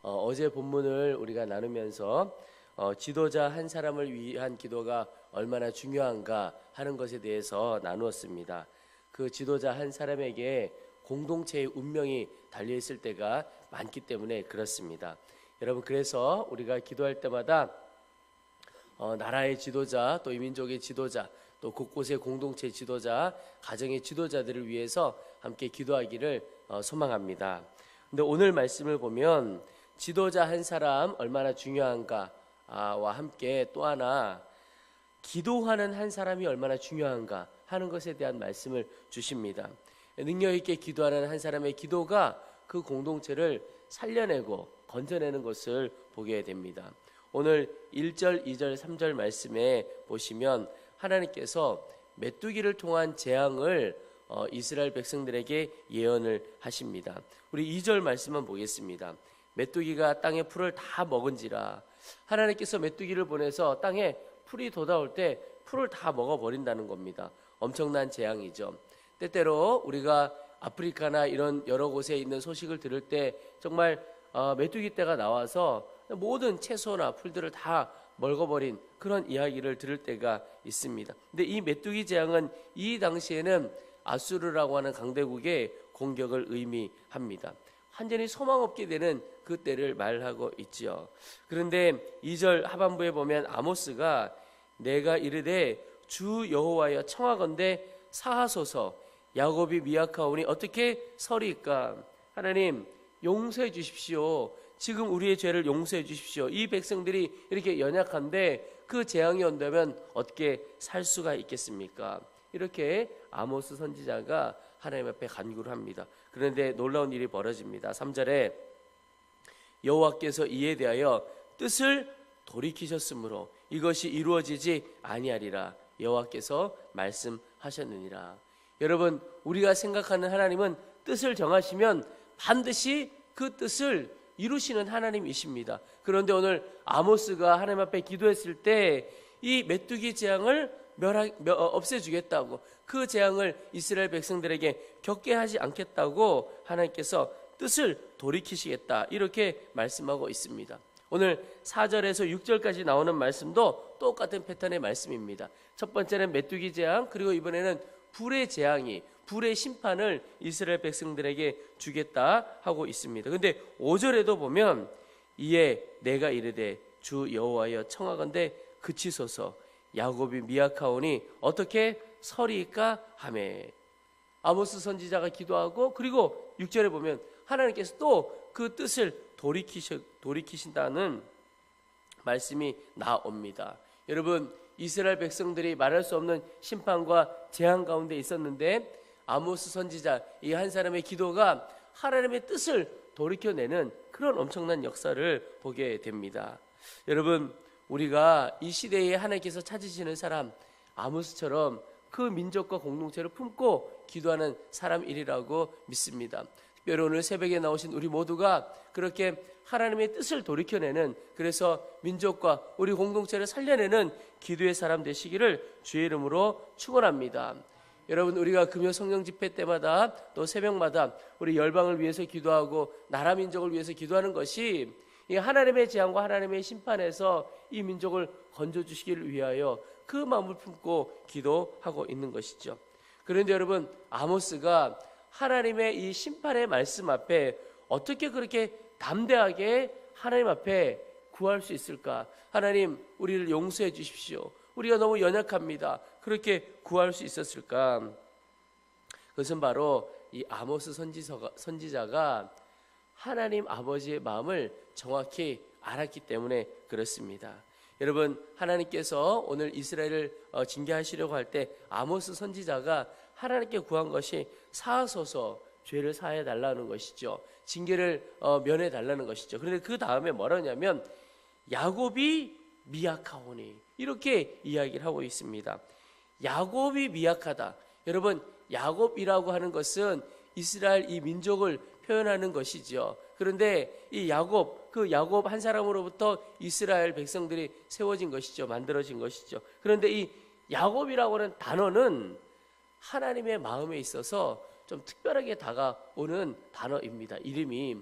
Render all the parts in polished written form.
어제 본문을 우리가 나누면서 지도자 한 사람을 위한 기도가 얼마나 중요한가 하는 것에 대해서 나누었습니다. 그 지도자 한 사람에게 공동체의 운명이 달려있을 때가 많기 때문에 그렇습니다. 여러분, 그래서 우리가 기도할 때마다 나라의 지도자, 또 이민족의 지도자, 또 곳곳의 공동체 지도자, 가정의 지도자들을 위해서 함께 기도하기를 소망합니다. 근데 오늘 말씀을 보면 지도자 한 사람 얼마나 중요한가와 함께 또 하나 기도하는 한 사람이 얼마나 중요한가 하는 것에 대한 말씀을 주십니다. 능력 있게 기도하는 한 사람의 기도가 그 공동체를 살려내고 건져내는 것을 보게 됩니다. 오늘 1절, 2절, 3절 말씀에 보시면 하나님께서 메뚜기를 통한 재앙을 이스라엘 백성들에게 예언을 하십니다. 우리 2절 말씀만 보겠습니다. 메뚜기가 땅의 풀을 다 먹은지라. 하나님께서 메뚜기를 보내서 땅에 풀이 돋아올 때 풀을 다 먹어버린다는 겁니다. 엄청난 재앙이죠. 때때로 우리가 아프리카나 이런 여러 곳에 있는 소식을 들을 때 정말 메뚜기 떼가 나와서 모든 채소나 풀들을 다 먹어버린 그런 이야기를 들을 때가 있습니다. 근데 이 메뚜기 재앙은 이 당시에는 아수르라고 하는 강대국의 공격을 의미합니다. 완전히 소망 없게 되는 그 때를 말하고 있죠. 그런데 2절 하반부에 보면 아모스가 내가 이르되 주 여호와여 청하건대 사하소서 야곱이 미약하오니 어떻게 서리이까. 하나님 용서해 주십시오. 지금 우리의 죄를 용서해 주십시오. 이 백성들이 이렇게 연약한데 그 재앙이 온다면 어떻게 살 수가 있겠습니까? 이렇게 아모스 선지자가 하나님 앞에 간구를 합니다. 그런데 놀라운 일이 벌어집니다. 3절에 여호와께서 이에 대하여 뜻을 돌이키셨으므로 이것이 이루어지지 아니하리라 여호와께서 말씀하셨느니라. 여러분, 우리가 생각하는 하나님은 뜻을 정하시면 반드시 그 뜻을 이루시는 하나님이십니다. 그런데 오늘 아모스가 하나님 앞에 기도했을 때 이 메뚜기 재앙을 없애주겠다고, 그 재앙을 이스라엘 백성들에게 겪게 하지 않겠다고 하나님께서 뜻을 돌이키시겠다 이렇게 말씀하고 있습니다. 오늘 4절에서 6절까지 나오는 말씀도 똑같은 패턴의 말씀입니다. 첫 번째는 메뚜기 재앙, 그리고 이번에는 불의 재앙이, 불의 심판을 이스라엘 백성들에게 주겠다 하고 있습니다. 그런데 5절에도 보면 이에 내가 이르되 주 여호와여 청하건대 그치소서 야곱이 미약하오니 어떻게 서리이까 하매. 아모스 선지자가 기도하고, 그리고 6절에 보면 하나님께서 또 그 뜻을 돌이키신다는 말씀이 나옵니다. 여러분, 이스라엘 백성들이 말할 수 없는 심판과 재앙 가운데 있었는데 아모스 선지자 이 한 사람의 기도가 하나님의 뜻을 돌이켜내는 그런 엄청난 역사를 보게 됩니다. 여러분, 우리가 이 시대에 하나님께서 찾으시는 사람 아모스처럼 그 민족과 공동체를 품고 기도하는 사람이라고 믿습니다. 특별히 오늘 새벽에 나오신 우리 모두가 그렇게 하나님의 뜻을 돌이켜내는, 그래서 민족과 우리 공동체를 살려내는 기도의 사람 되시기를 주의 이름으로 축원합니다. 여러분, 우리가 금요 성령 집회 때마다 또 새벽마다 우리 열방을 위해서 기도하고 나라 민족을 위해서 기도하는 것이 이 하나님의 재앙과 하나님의 심판에서 이 민족을 건져주시기를 위하여 그 마음을 품고 기도하고 있는 것이죠. 그런데 여러분, 아모스가 하나님의 이 심판의 말씀 앞에 어떻게 그렇게 담대하게 하나님 앞에 구할 수 있을까? 하나님, 우리를 용서해 주십시오. 우리가 너무 연약합니다. 그렇게 구할 수 있었을까? 그것은 바로 이 아모스 선지자가 하나님 아버지의 마음을 정확히 알았기 때문에 그렇습니다. 여러분, 하나님께서 오늘 이스라엘을 징계하시려고 할 때 아모스 선지자가 하나님께 구한 것이 사하소서, 죄를 사해 달라는 것이죠. 징계를 면해 달라는 것이죠. 그런데 그 다음에 뭐라냐면 야곱이 미약하오니 이렇게 이야기를 하고 있습니다. 야곱이 미약하다. 여러분, 야곱이라고 하는 것은 이스라엘 이 민족을 표현하는 것이죠. 그런데 이 야곱, 그 야곱 한 사람으로부터 이스라엘 백성들이 세워진 것이죠. 만들어진 것이죠. 그런데 이 야곱이라고 하는 단어는 하나님의 마음에 있어서 좀 특별하게 다가오는 단어입니다. 이름이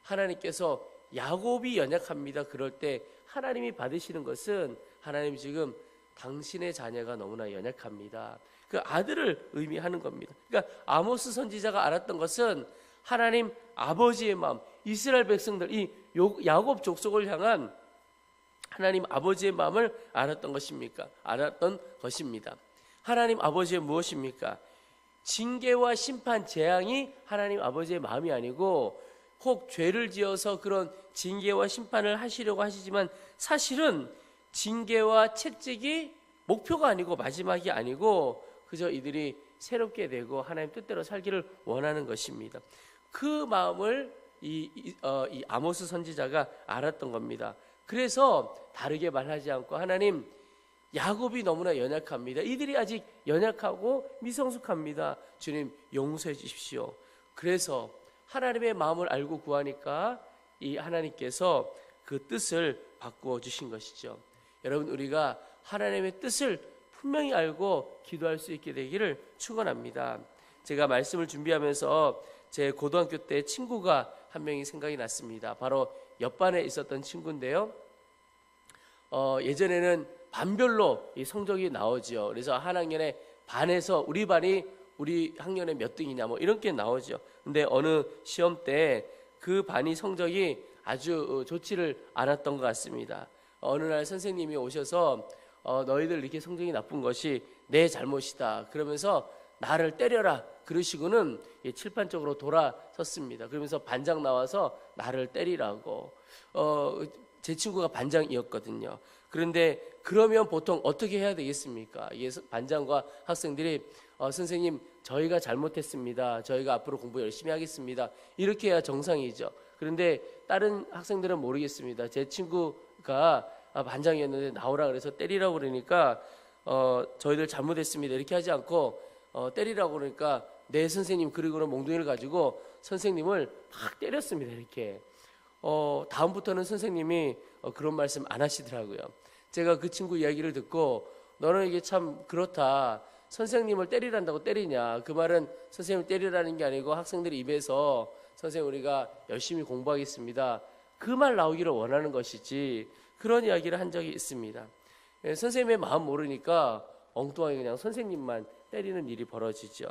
하나님께서 야곱이 연약합니다. 그럴 때 하나님이 받으시는 것은 하나님 지금 당신의 자녀가 너무나 연약합니다. 그 아들을 의미하는 겁니다. 그러니까 아모스 선지자가 알았던 것은 하나님 아버지의 마음, 이스라엘 백성들, 이 야곱 족속을 향한 하나님 아버지의 마음을 알았던 것입니다. 하나님 아버지의 무엇입니까? 징계와 심판, 재앙이 하나님 아버지의 마음이 아니고, 혹 죄를 지어서 그런 징계와 심판을 하시려고 하시지만 사실은 징계와 채찍이 목표가 아니고 마지막이 아니고 그저 이들이 새롭게 되고 하나님 뜻대로 살기를 원하는 것입니다. 그 마음을 이 아모스 선지자가 알았던 겁니다. 그래서 다르게 말하지 않고 하나님, 야곱이 너무나 연약합니다. 이들이 아직 연약하고 미성숙합니다. 주님 용서해 주십시오. 그래서 하나님의 마음을 알고 구하니까 이 하나님께서 그 뜻을 바꾸어 주신 것이죠. 여러분, 우리가 하나님의 뜻을 분명히 알고 기도할 수 있게 되기를 축원합니다. 제가 말씀을 준비하면서 제 고등학교 때 친구가 한 명이 생각이 났습니다. 바로 옆반에 있었던 친구인데요. 예전에는 반별로 이 성적이 나오죠. 그래서 한 학년에 반에서 우리 반이 우리 학년에 몇 등이냐 뭐 이런 게 나오죠. 근데 어느 시험 때 그 반이 성적이 아주 좋지를 않았던 것 같습니다. 어느 날 선생님이 오셔서 너희들 이렇게 성적이 나쁜 것이 내 잘못이다 그러면서 나를 때려라 그러시고는 칠판 쪽으로 돌아섰습니다. 그러면서 반장 나와서 나를 때리라고. 제 친구가 반장이었거든요. 그런데 그러면 보통 어떻게 해야 되겠습니까? 반장과 학생들이 선생님, 저희가 잘못했습니다. 저희가 앞으로 공부 열심히 하겠습니다. 이렇게 해야 정상이죠. 그런데 다른 학생들은 모르겠습니다. 제 친구가 반장이었는데 나오라 그래서 때리라고 그러니까 저희들 잘못했습니다. 이렇게 하지 않고 때리라고 그러니까 내 선생님, 그리고는 몽둥이를 가지고 선생님을 막 때렸습니다. 이렇게. 다음부터는 선생님이 그런 말씀 안 하시더라고요. 제가 그 친구 이야기를 듣고, 너는 이게 참 그렇다. 선생님을 때리란다고 때리냐. 그 말은 선생님을 때리라는 게 아니고 학생들이 입에서 선생님 우리가 열심히 공부하겠습니다, 그 말 나오기를 원하는 것이지, 그런 이야기를 한 적이 있습니다. 선생님의 마음 모르니까 엉뚱하게 그냥 선생님만 때리는 일이 벌어지죠.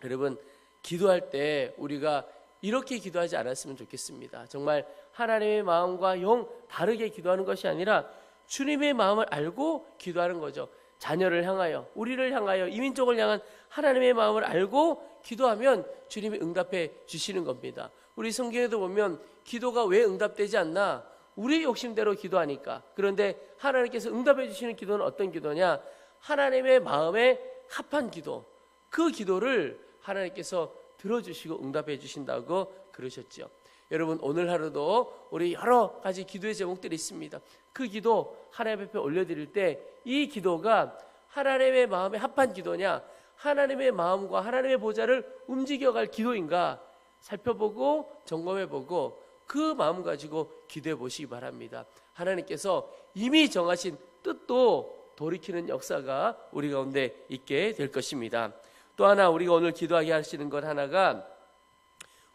여러분, 기도할 때 우리가 이렇게 기도하지 않았으면 좋겠습니다. 정말 하나님의 마음과 영 다르게 기도하는 것이 아니라 주님의 마음을 알고 기도하는 거죠. 자녀를 향하여, 우리를 향하여, 이민족을 향한 하나님의 마음을 알고 기도하면 주님이 응답해 주시는 겁니다. 우리 성경에도 보면 기도가 왜 응답되지 않나? 우리 욕심대로 기도하니까. 그런데 하나님께서 응답해 주시는 기도는 어떤 기도냐? 하나님의 마음에 합한 기도. 그 기도를 하나님께서 들어주시고 응답해 주신다고 그러셨죠. 여러분, 오늘 하루도 우리 여러 가지 기도의 제목들이 있습니다. 그 기도 하나님 앞에 올려드릴 때 이 기도가 하나님의 마음에 합한 기도냐, 하나님의 마음과 하나님의 보좌를 움직여갈 기도인가 살펴보고 점검해보고 그 마음 가지고 기도해 보시기 바랍니다. 하나님께서 이미 정하신 뜻도 돌이키는 역사가 우리 가운데 있게 될 것입니다. 또 하나 우리가 오늘 기도하게 하시는 것 하나가,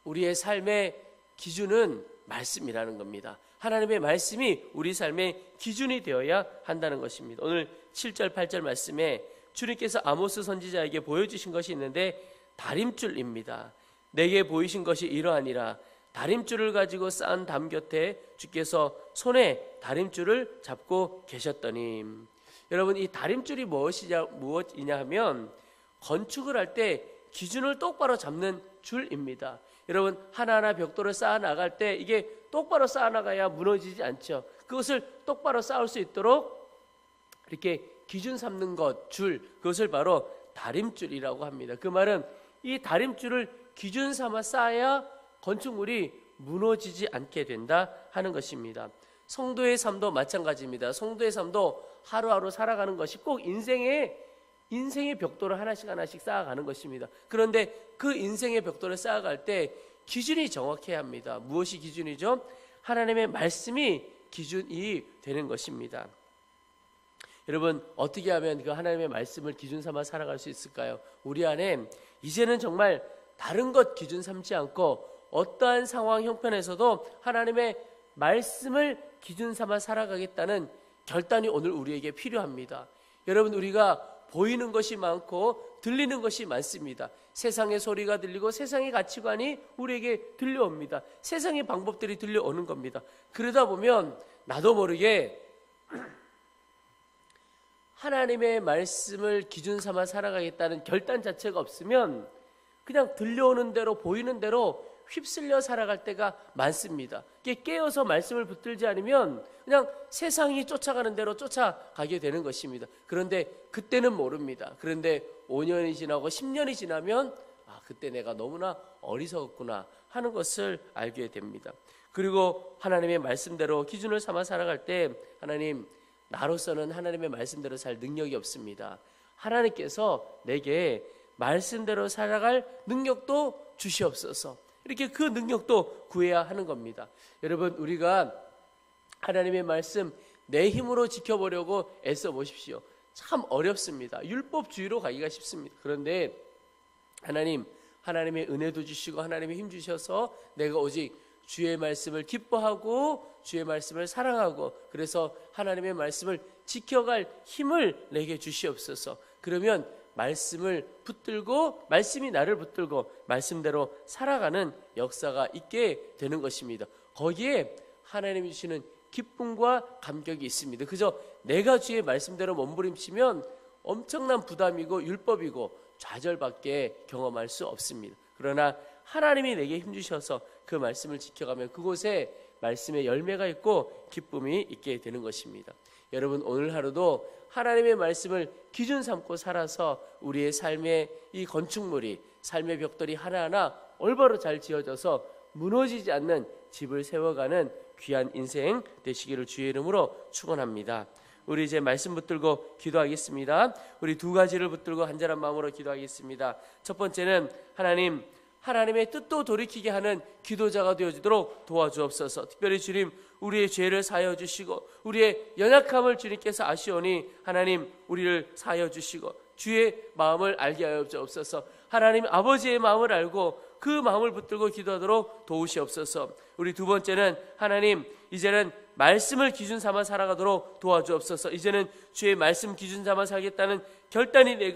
우리의 삶의 기준은 말씀이라는 겁니다. 하나님의 말씀이 우리 삶의 기준이 되어야 한다는 것입니다. 오늘 7절 8절 말씀에 주님께서 아모스 선지자에게 보여주신 것이 있는데 다림줄입니다. 내게 보이신 것이 이러하니라. 다림줄을 가지고 쌓은 담 곁에 주께서 손에 다림줄을 잡고 계셨더니. 여러분, 이 다림줄이 무엇이냐 하면 건축을 할 때 기준을 똑바로 잡는 줄입니다. 여러분, 하나하나 벽돌을 쌓아 나갈 때 이게 똑바로 쌓아 나가야 무너지지 않죠. 그것을 똑바로 쌓을 수 있도록 이렇게 기준 삼는 것, 줄, 그것을 바로 다림줄이라고 합니다. 그 말은 이 다림줄을 기준 삼아 쌓아야 건축물이 무너지지 않게 된다 하는 것입니다. 성도의 삶도 마찬가지입니다. 성도의 삶도 하루하루 살아가는 것이 꼭 인생의 벽돌을 하나씩 쌓아가는 것입니다. 그런데 그 인생의 벽돌을 쌓아갈 때 기준이 정확해야 합니다. 무엇이 기준이죠? 하나님의 말씀이 기준이 되는 것입니다. 여러분, 어떻게 하면 그 하나님의 말씀을 기준 삼아 살아갈 수 있을까요? 우리 안에 이제는 정말 다른 것 기준 삼지 않고 어떠한 상황 형편에서도 하나님의 말씀을 기준 삼아 살아가겠다는 결단이 오늘 우리에게 필요합니다. 여러분, 우리가 보이는 것이 많고 들리는 것이 많습니다. 세상의 소리가 들리고 세상의 가치관이 우리에게 들려옵니다. 세상의 방법들이 들려오는 겁니다. 그러다 보면 나도 모르게 하나님의 말씀을 기준 삼아 살아가겠다는 결단 자체가 없으면 그냥 들려오는 대로 보이는 대로 휩쓸려 살아갈 때가 많습니다. 깨어서 말씀을 붙들지 않으면 그냥 세상이 쫓아가는 대로 쫓아가게 되는 것입니다. 그런데 그때는 모릅니다. 그런데 5년이 지나고 10년이 지나면 그때 내가 너무나 어리석었구나 하는 것을 알게 됩니다. 그리고 하나님의 말씀대로 기준을 삼아 살아갈 때 하나님, 나로서는 하나님의 말씀대로 살 능력이 없습니다. 하나님께서 내게 말씀대로 살아갈 능력도 주시옵소서. 이렇게 그 능력도 구해야 하는 겁니다. 여러분, 우리가 하나님의 말씀 내 힘으로 지켜보려고 애써 보십시오. 참 어렵습니다. 율법주의로 가기가 쉽습니다. 그런데 하나님의 은혜도 주시고 하나님의 힘 주셔서 내가 오직 주의 말씀을 기뻐하고 주의 말씀을 사랑하고 그래서 하나님의 말씀을 지켜갈 힘을 내게 주시옵소서. 그러면 말씀을 붙들고 말씀이 나를 붙들고 말씀대로 살아가는 역사가 있게 되는 것입니다. 거기에 하나님이 주시는 기쁨과 감격이 있습니다. 그저 내가 주의 말씀대로 몸부림치면 엄청난 부담이고 율법이고 좌절밖에 경험할 수 없습니다. 그러나 하나님이 내게 힘주셔서 그 말씀을 지켜가면 그곳에 말씀의 열매가 있고 기쁨이 있게 되는 것입니다. 여러분, 오늘 하루도 하나님의 말씀을 기준 삼고 살아서 우리의 삶의 이 건축물이, 삶의 벽돌이 하나하나 올바로 잘 지어져서 무너지지 않는 집을 세워가는 귀한 인생 되시기를 주의 이름으로 축원합니다. 우리 이제 말씀 붙들고 기도하겠습니다. 우리 두 가지를 붙들고 간절한 마음으로 기도하겠습니다. 첫 번째는 하나님의 뜻도 돌이키게 하는 기도자가 되어지도록 도와주옵소서. 특별히 주님, 우리의 죄를 사하여 주시고 우리의 연약함을 주님께서 아시오니 하나님, 우리를 사하여 주시고 주의 마음을 알게 하여 주옵소서. 하나님 아버지의 마음을 알고 그 마음을 붙들고 기도하도록 도우시옵소서. 우리 두 번째는 하나님, 이제는 말씀을 기준 삼아 살아가도록 도와주옵소서. 이제는 주의 말씀 기준 삼아 살겠다는 결단이 내가